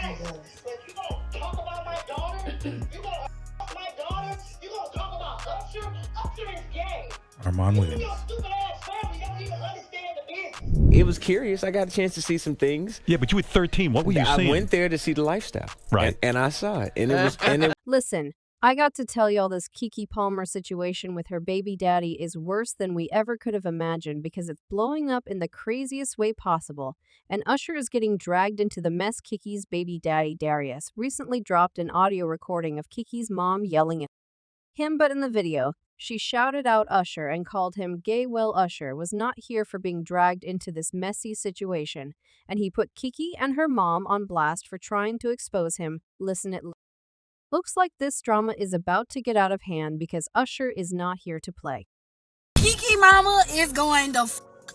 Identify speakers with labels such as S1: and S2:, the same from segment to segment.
S1: He
S2: nice.
S1: does.
S2: But you gonna talk about my daughter? You gonna my daughter? You gonna talk about Usher? Usher is gay.
S3: Armand
S2: You
S3: Williams.
S2: and your stupid ass family don't even understand the business.
S4: It was curious. I got a chance to see some things.
S3: Yeah, but you were 13. What were you
S4: I
S3: seeing?
S4: went there to see the lifestyle.
S3: Right.
S4: And I saw it. And it was
S5: Listen, I got to tell y'all this Keke Palmer situation with her baby daddy is worse than we ever could have imagined because it's blowing up in the craziest way possible. And Usher is getting dragged into the mess. Keke's baby daddy, Darius, recently dropped an audio recording of Keke's mom yelling at him, but in the video, she shouted out Usher and called him gay. Well, Usher was not here for being dragged into this messy situation, and he put Keke and her mom on blast for trying to expose him. Listen, it looks like this drama is about to get out of hand because Usher is not here to play.
S1: Keke mama is going to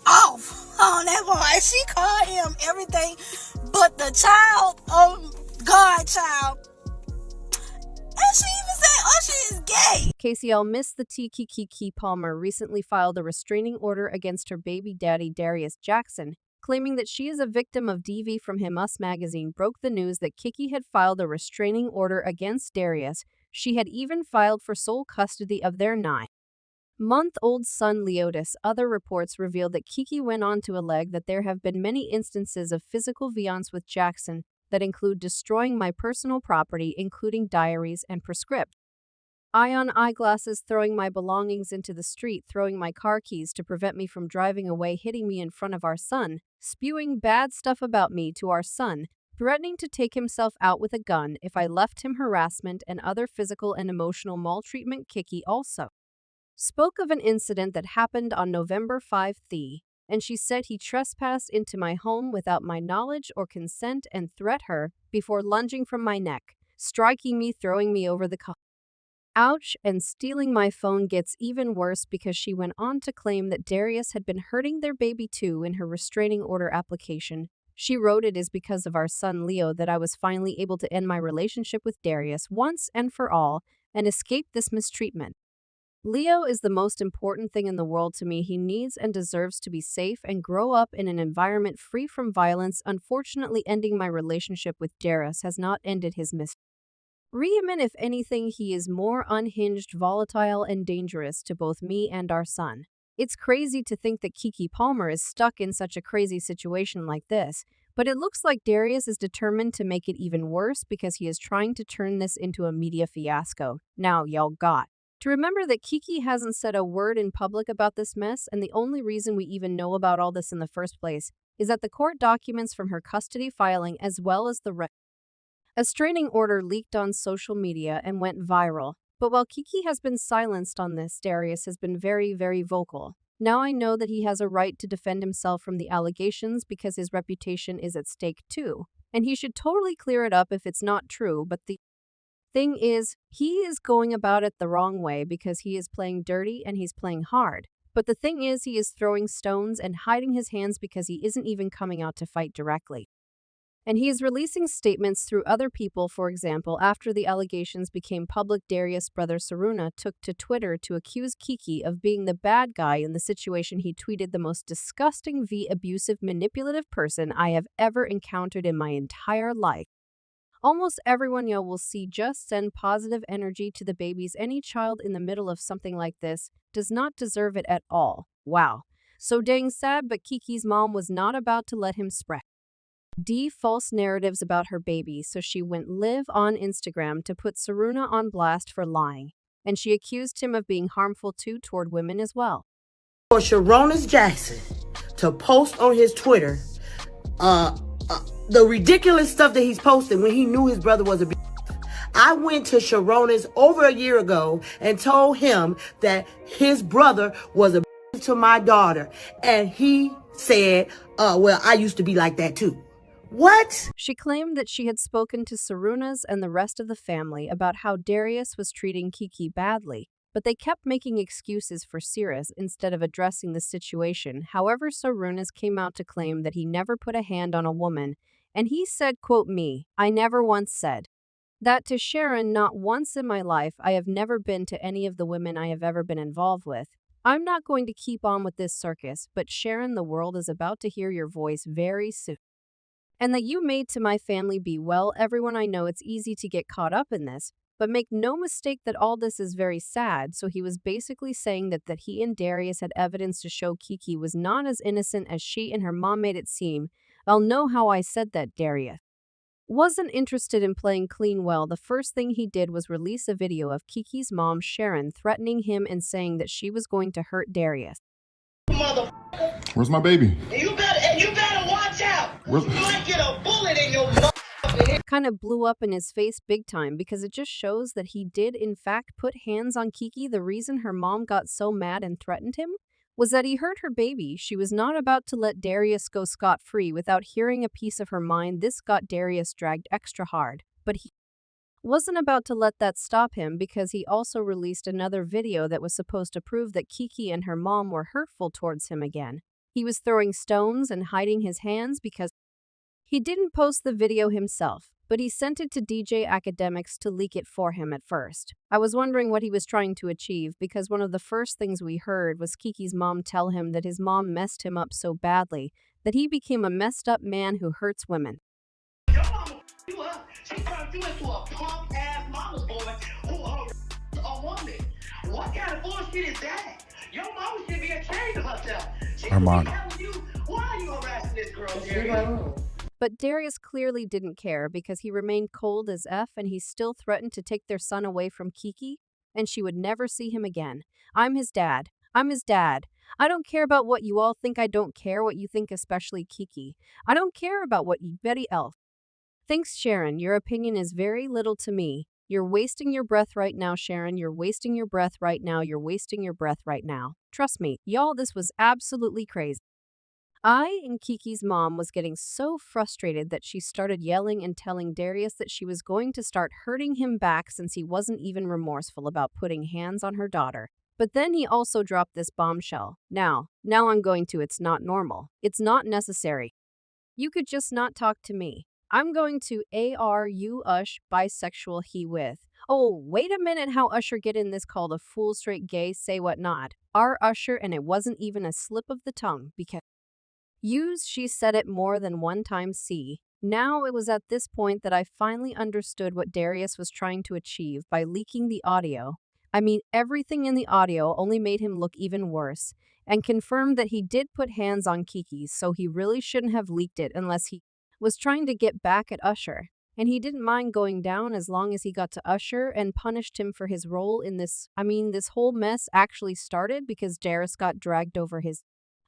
S1: off on that boy. She called him everything but the child of God child. And she even said Usher is gay.
S5: KCL missed the tea. Keke Palmer recently filed a restraining order against her baby daddy Darius Jackson, claiming that she is a victim of DV from him. Us magazine broke the news that Keke had filed a restraining order against Darius. She had even filed for sole custody of their 9-month-old son Leotis. Other reports revealed that Keke went on to allege that there have been many instances of physical violence with Jackson that include destroying my personal property, including diaries and prescripts. Ion eyeglasses, throwing my belongings into the street, throwing my car keys to prevent me from driving away, hitting me in front of our son, spewing bad stuff about me to our son, threatening to take himself out with a gun if I left him, harassment and other physical and emotional maltreatment. Keke also spoke of an incident that happened on November 5th, and she said he trespassed into my home without my knowledge or consent and threatened her before lunging from my neck, striking me, throwing me over the couch, and stealing my phone. Gets even worse because she went on to claim that Darius had been hurting their baby too. In her restraining order application, she wrote, "It is because of our son Leo that I was finally able to end my relationship with Darius once and for all and escape this mistreatment. Leo is the most important thing in the world to me. He needs and deserves to be safe and grow up in an environment free from violence. Unfortunately, ending my relationship with Darius has not ended his mistreatment. If anything, he is more unhinged, volatile, and dangerous to both me and our son." It's crazy to think that Keke Palmer is stuck in such a crazy situation like this, but it looks like Darius is determined to make it even worse because he is trying to turn this into a media fiasco. Now, y'all got to remember that Keke hasn't said a word in public about this mess, and the only reason we even know about all this in the first place is that the court documents from her custody filing as well as the restraining order leaked on social media and went viral. But while Keke has been silenced on this, Darius has been very, very vocal. Now I know that he has a right to defend himself from the allegations because his reputation is at stake too, and he should totally clear it up if it's not true, but the thing is, he is going about it the wrong way because he is playing dirty and he's playing hard. But the thing is, he is throwing stones and hiding his hands because he isn't even coming out to fight directly. And he is releasing statements through other people. For example, after the allegations became public, Darius' brother Saruna took to Twitter to accuse Keke of being the bad guy in the situation. He tweeted, "The most disgusting, abusive, manipulative person I have ever encountered in my entire life. Almost everyone you will see just send positive energy to the babies. Any child in the middle of something like this does not deserve it at all." Wow. So dang sad, but Keke's mom was not about to let him spread false narratives about her baby, so she went live on Instagram to put Saruna on blast for lying, and she accused him of being harmful too toward women as well.
S6: For Sharonis Jackson to post on his Twitter the ridiculous stuff that he's posting when he knew his brother was a I went to Sharonis over a year ago and told him that his brother was a to my daughter, and he said, well, I used to be like that too. What?
S5: She claimed that she had spoken to Sarunas and the rest of the family about how Darius was treating Keke badly, but they kept making excuses for Sirius instead of addressing the situation. However, Sarunas came out to claim that he never put a hand on a woman, and he said, quote, "Me, I never once said that to Sharon. Not once in my life. I have never been to any of the women I have ever been involved with. I'm not going to keep on with this circus, but Sharon, the world is about to hear your voice very soon." and that you made to my family be well. Everyone, I know it's easy to get caught up in this, but make no mistake that all this is very sad. So he was basically saying that he and Darius had evidence to show Keke was not as innocent as she and her mom made it seem. I'll know how I said that. Darius wasn't interested in playing clean. Well, the first thing he did was release a video of Keke's mom, Sharon, threatening him and saying that she was going to hurt Darius.
S2: Mother,
S3: Where's my baby?
S2: you better watch out.
S3: Where's-
S2: You might get a bullet in your motherfucking head.
S5: Kind of blew up in his face big time because it just shows that he did in fact put hands on Keke. The reason her mom got so mad and threatened him was that he hurt her baby. She was not about to let Darius go scot-free without hearing a piece of her mind. This got Darius dragged extra hard, but he wasn't about to let that stop him because he also released another video that was supposed to prove that Keke and her mom were hurtful towards him again. He was throwing stones and hiding his hands because he didn't post the video himself, but he sent it to DJ Academics to leak it for him at first. I was wondering what he was trying to achieve because one of the first things we heard was Keke's mom tell him that his mom messed him up so badly that he became a messed up man who hurts women.
S2: Your mama you up. She turned you into a punk ass mama's boy who a woman. What kind of bullshit is that? Your mama should be ashamed of herself. She should be
S3: Armand.
S2: telling you, why are you harassing this girl, Jerry?
S5: But Darius clearly didn't care because he remained cold as F and he still threatened to take their son away from Keke and she would never see him again. I'm his dad. I'm his dad. I don't care about what you all think. I don't care what you think, especially Keke. I don't care about what you Betty else. Thanks, Sharon. Your opinion is very little to me. You're wasting your breath right now, Sharon. You're wasting your breath right now. You're wasting your breath right now. Trust me, y'all, this was absolutely crazy. I and Keke's mom was getting so frustrated that she started yelling and telling Darius that she was going to start hurting him back since he wasn't even remorseful about putting hands on her daughter. But then he also dropped this bombshell. Now I'm going to. It's not normal. It's not necessary. You could just not talk to me. I'm going to ARU Ush bisexual he with. Oh, wait a minute, how Usher get in this called a fool straight gay say what not. Our Usher, and it wasn't even a slip of the tongue because she said it more than one time. See, now it was at this point that I finally understood what Darius was trying to achieve by leaking the audio. I mean, everything in the audio only made him look even worse and confirmed that he did put hands on Keke, so he really shouldn't have leaked it unless he was trying to get back at Usher. And he didn't mind going down as long as he got to Usher and punished him for his role in this. I mean, this whole mess actually started because Darius got dragged over his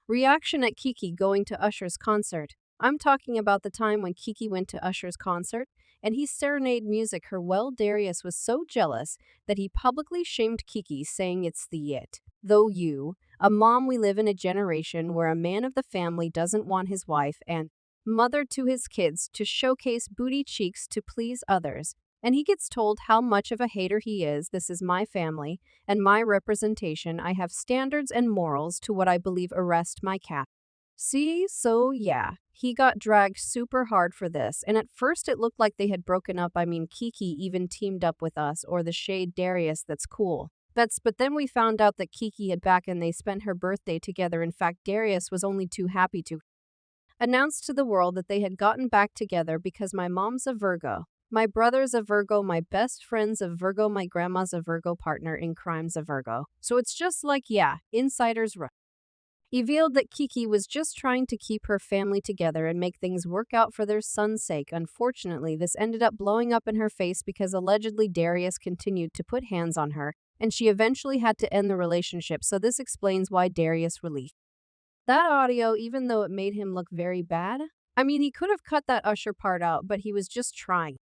S5: reaction at Keke going to Usher's concert. I'm talking about the time when Keke went to Usher's concert and he serenade music her. Well, Darius was so jealous that he publicly shamed Keke, saying it's the it. Though you, a mom, we live in a generation where a man of the family doesn't want his wife and mother to his kids to showcase booty cheeks to please others. And he gets told how much of a hater he is. This is my family and my representation. I have standards and morals to what I believe. Arrest my cat. See, so yeah, he got dragged super hard for this. And at first it looked like they had broken up. I mean, Keke even teamed up with us or the shade Darius. That's cool. But then we found out that Keke had back and they spent her birthday together. In fact, Darius was only too happy to announced to the world that they had gotten back together because my mom's a Virgo, my brother's a Virgo, my best friend's a Virgo, my grandma's a Virgo, partner in crime's a Virgo. So it's just like, yeah, insiders revealed that Keke was just trying to keep her family together and make things work out for their son's sake. Unfortunately, this ended up blowing up in her face because allegedly Darius continued to put hands on her, and she eventually had to end the relationship. So this explains why Darius released that audio, even though it made him look very bad. I mean, he could have cut that Usher part out, but he was just trying.